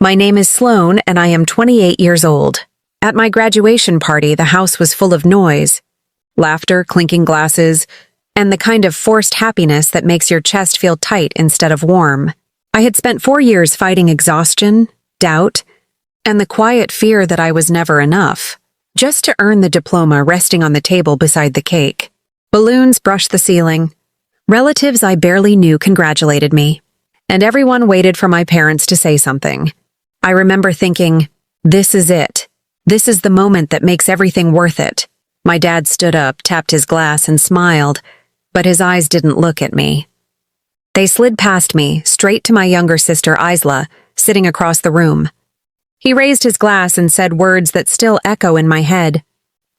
My name is Sloan, and I am 28 years old. At my graduation party, the house was full of noise, laughter, clinking glasses, and the kind of forced happiness that makes your chest feel tight instead of warm. I had spent 4 years fighting exhaustion, doubt, and the quiet fear that I was never enough, just to earn the diploma resting on the table beside the cake. Balloons brushed the ceiling. Relatives I barely knew congratulated me, and everyone waited for my parents to say something. I remember thinking, this is it. This is the moment that makes everything worth it. My dad stood up, tapped his glass, and smiled, but his eyes didn't look at me. They slid past me, straight to my younger sister Isla, sitting across the room. He raised his glass and said words that still echo in my head.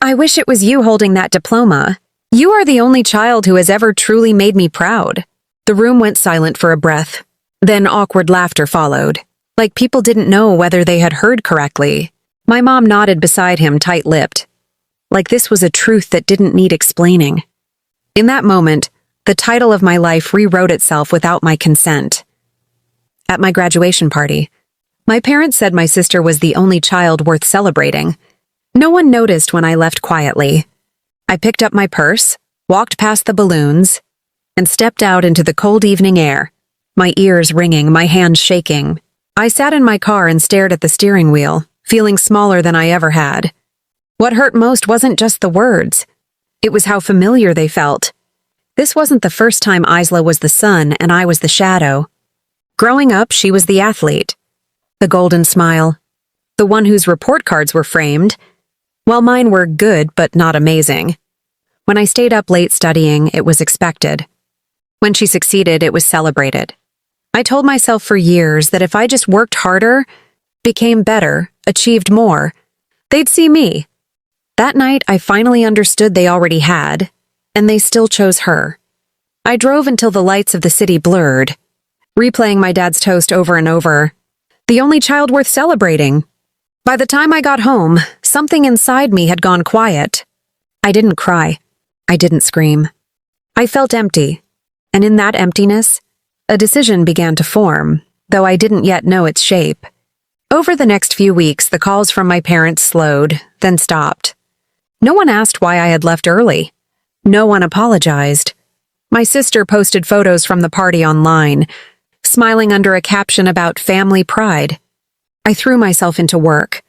I wish it was you holding that diploma. You are the only child who has ever truly made me proud. The room went silent for a breath. Then awkward laughter followed, like people didn't know whether they had heard correctly. My mom nodded beside him, tight-lipped, like this was a truth that didn't need explaining. In that moment, the title of my life rewrote itself without my consent. At my graduation party, my parents said my sister was the only child worth celebrating. No one noticed when I left quietly. I picked up my purse, walked past the balloons, and stepped out into the cold evening air, my ears ringing, my hands shaking. I sat in my car and stared at the steering wheel, feeling smaller than I ever had. What hurt most wasn't just the words. It was how familiar they felt. This wasn't the first time Isla was the sun and I was the shadow. Growing up, she was the athlete, the golden smile, the one whose report cards were framed, while mine were good but not amazing. When I stayed up late studying, it was expected. When she succeeded, it was celebrated. I told myself for years that if I just worked harder, became better, achieved more, they'd see me. That night, I finally understood they already had, and they still chose her. I drove until the lights of the city blurred, replaying my dad's toast over and over. The only child worth celebrating. By the time I got home, something inside me had gone quiet. I didn't cry. I didn't scream. I felt empty, and in that emptiness, a decision began to form, though I didn't yet know its shape. Over the next few weeks, the calls from my parents slowed, then stopped. No one asked why I had left early. No one apologized. My sister posted photos from the party online, smiling under a caption about family pride. I threw myself into work,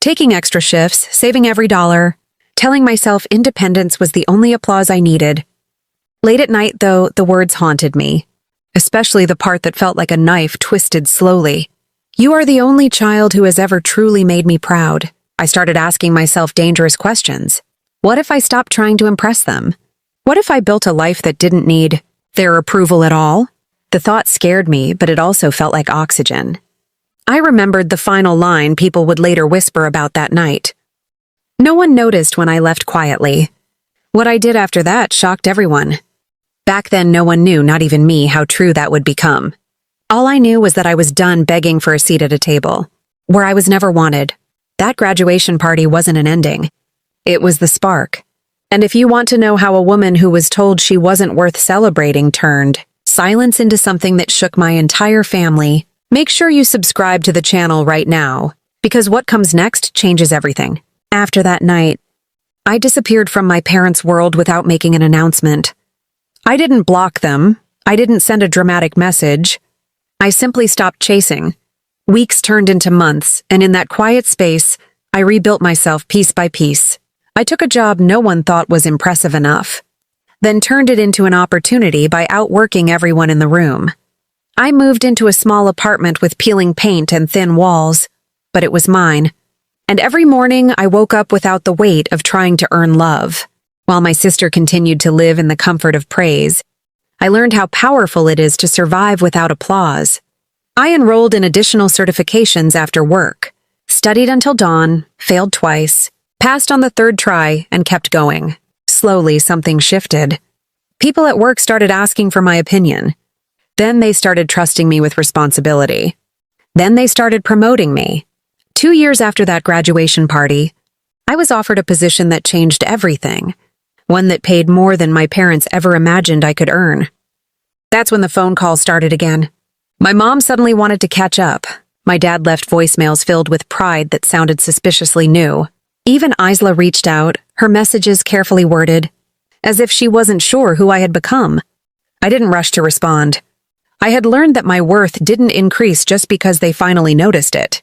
taking extra shifts, saving every dollar, telling myself independence was the only applause I needed. Late at night, though, the words haunted me, especially the part that felt like a knife twisted slowly. You are the only child who has ever truly made me proud. I started asking myself dangerous questions. What if I stopped trying to impress them? What if I built a life that didn't need their approval at all? The thought scared me, but it also felt like oxygen. I remembered the final line people would later whisper about that night. No one noticed when I left quietly. What I did after that shocked everyone. Back then, no one knew, not even me, how true that would become. All I knew was that I was done begging for a seat at a table, where I was never wanted. That graduation party wasn't an ending. It was the spark. And if you want to know how a woman who was told she wasn't worth celebrating turned silence into something that shook my entire family, make sure you subscribe to the channel right now, because what comes next changes everything. After that night, I disappeared from my parents' world without making an announcement. I didn't block them. I didn't send a dramatic message. I simply stopped chasing. Weeks turned into months, and in that quiet space, I rebuilt myself piece by piece. I took a job no one thought was impressive enough, then turned it into an opportunity by outworking everyone in the room. I moved into a small apartment with peeling paint and thin walls, but it was mine. And every morning I woke up without the weight of trying to earn love. While my sister continued to live in the comfort of praise, I learned how powerful it is to survive without applause. I enrolled in additional certifications after work, studied until dawn, failed twice, passed on the third try, and kept going. Slowly, something shifted. People at work started asking for my opinion. Then they started trusting me with responsibility. Then they started promoting me. 2 years after that graduation party, I was offered a position that changed everything, one that paid more than my parents ever imagined I could earn. That's when the phone calls started again. My mom suddenly wanted to catch up. My dad left voicemails filled with pride that sounded suspiciously new. Even Isla reached out, her messages carefully worded, as if she wasn't sure who I had become. I didn't rush to respond. I had learned that my worth didn't increase just because they finally noticed it.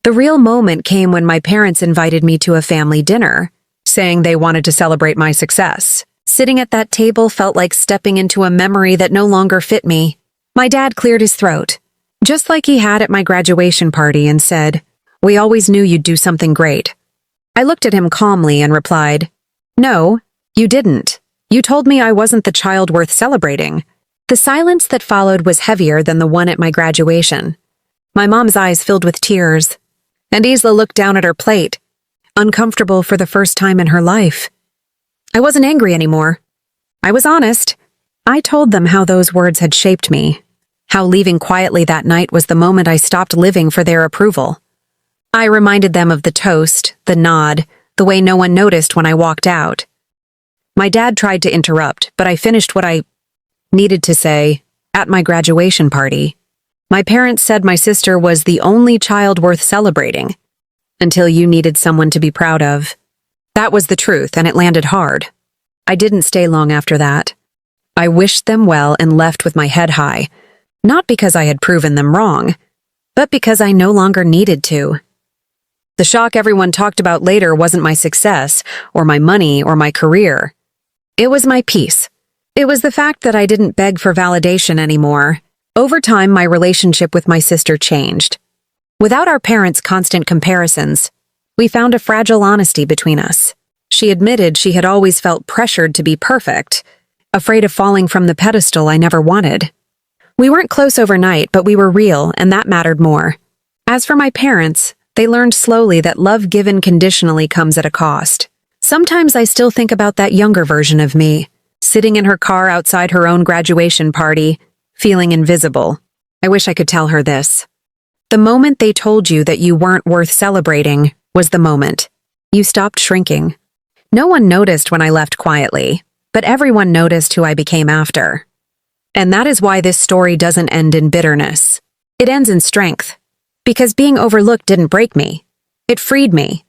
The real moment came when my parents invited me to a family dinner, saying they wanted to celebrate my success. Sitting at that table felt like stepping into a memory that no longer fit me. My dad cleared his throat, just like he had at my graduation party, and said, "We always knew you'd do something great." I looked at him calmly and replied, "No, you didn't. You told me I wasn't the child worth celebrating." The silence that followed was heavier than the one at my graduation. My mom's eyes filled with tears, and Isla looked down at her plate, uncomfortable for the first time in her life. I wasn't angry anymore. I was honest. I told them how those words had shaped me, how leaving quietly that night was the moment I stopped living for their approval. I reminded them of the toast, the nod, the way no one noticed when I walked out. My dad tried to interrupt, but I finished what I needed to say. At my graduation party, my parents said my sister was the only child worth celebrating, until you needed someone to be proud of. That was the truth, and it landed hard. I didn't stay long after that. I wished them well and left with my head high, not because I had proven them wrong, but because I no longer needed to. The shock everyone talked about later wasn't my success, or my money, or my career. It was my peace. It was the fact that I didn't beg for validation anymore. Over time, my relationship with my sister changed. Without our parents' constant comparisons, we found a fragile honesty between us. She admitted she had always felt pressured to be perfect, afraid of falling from the pedestal I never wanted. We weren't close overnight, but we were real, and that mattered more. As for my parents, they learned slowly that love given conditionally comes at a cost. Sometimes I still think about that younger version of me, sitting in her car outside her own graduation party, feeling invisible. I wish I could tell her this. The moment they told you that you weren't worth celebrating was the moment. You stopped shrinking. No one noticed when I left quietly, but everyone noticed who I became after. And that is why this story doesn't end in bitterness. It ends in strength. Because being overlooked didn't break me. It freed me.